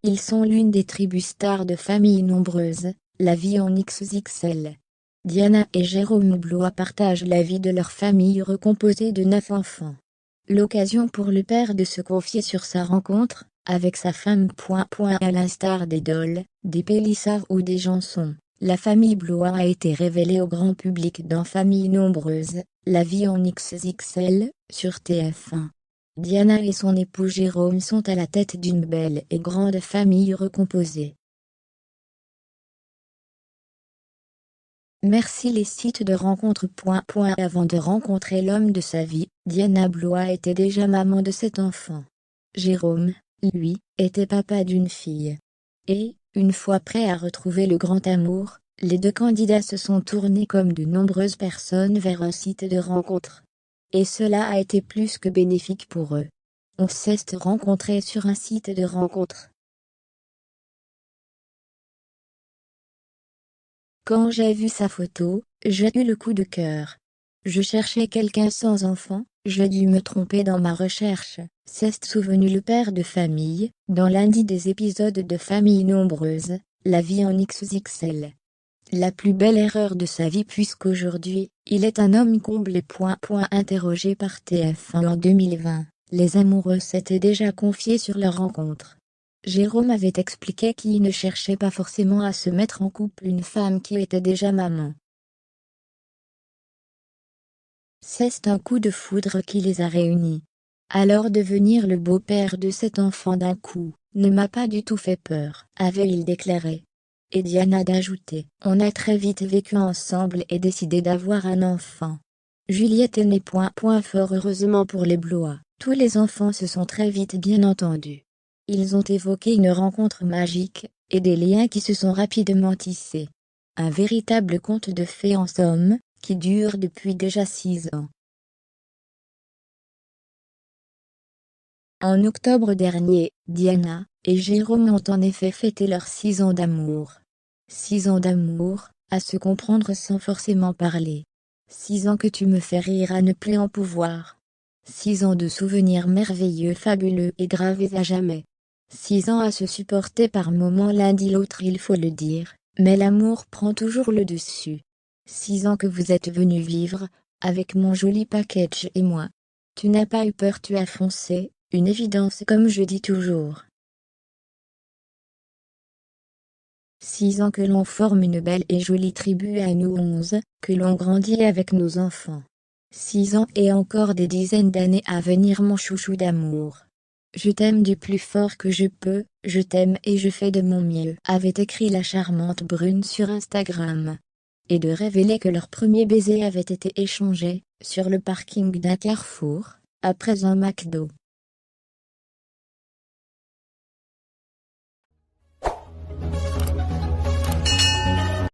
Ils sont l'une des tribus stars de familles nombreuses, la vie en XXL. Diana et Jérôme Blois partagent la vie de leur famille recomposée de 9 enfants. L'occasion pour le père de se confier sur sa rencontre avec sa femme. À l'instar des Dole, des Pélissard ou des Janson, la famille Blois a été révélée au grand public dans Famille nombreuse, la vie en XXL, sur TF1. Diana et son époux Jérôme sont à la tête d'une belle et grande famille recomposée. Merci les sites de rencontres. Avant de rencontrer l'homme de sa vie, Diana Blois était déjà maman de 7 enfants. Jérôme, lui, était papa d'une fille. Et, une fois prêts à retrouver le grand amour, les deux candidats se sont tournés comme de nombreuses personnes vers un site de rencontre. Et cela a été plus que bénéfique pour eux. On s'est rencontrés sur un site de rencontre. Quand j'ai vu sa photo, j'ai eu le coup de cœur. Je cherchais quelqu'un sans enfant, j'ai dû me tromper dans ma recherche, s'est souvenu le père de famille, dans l'un des épisodes de Famille nombreuse, la vie en XXL. La plus belle erreur de sa vie puisqu'aujourd'hui, il est un homme comblé. Interrogé par TF1 en 2020, les amoureux s'étaient déjà confiés sur leur rencontre. Jérôme avait expliqué qu'il ne cherchait pas forcément à se mettre en couple une femme qui était déjà maman. C'est un coup de foudre qui les a réunis. Alors devenir le beau-père de cet enfant d'un coup, ne m'a pas du tout fait peur, avait-il déclaré. Et Diana d'ajouter, on a très vite vécu ensemble et décidé d'avoir un enfant. Juliette est née. Fort heureusement pour les Blois, tous les enfants se sont très vite bien entendus. Ils ont évoqué une rencontre magique, et des liens qui se sont rapidement tissés. Un véritable conte de fées en somme, qui dure depuis déjà 6 ans. En octobre dernier, Diana et Jérôme ont en effet fêté leurs 6 ans d'amour. 6 ans d'amour, à se comprendre sans forcément parler. 6 ans que tu me fais rire à ne plus en pouvoir. 6 ans de souvenirs merveilleux, fabuleux et gravés à jamais. 6 ans à se supporter par moments l'un dit l'autre, il faut le dire, mais l'amour prend toujours le dessus. 6 ans que vous êtes venus vivre, avec mon joli package et moi. Tu n'as pas eu peur, tu as foncé, une évidence comme je dis toujours. 6 ans que l'on forme une belle et jolie tribu à nous 11, que l'on grandit avec nos enfants. 6 ans et encore des dizaines d'années à venir mon chouchou d'amour. Je t'aime du plus fort que je peux, je t'aime et je fais de mon mieux, avait écrit la charmante brune sur Instagram. Et de révéler que leur premier baiser avait été échangé, sur le parking d'un carrefour, après un McDo.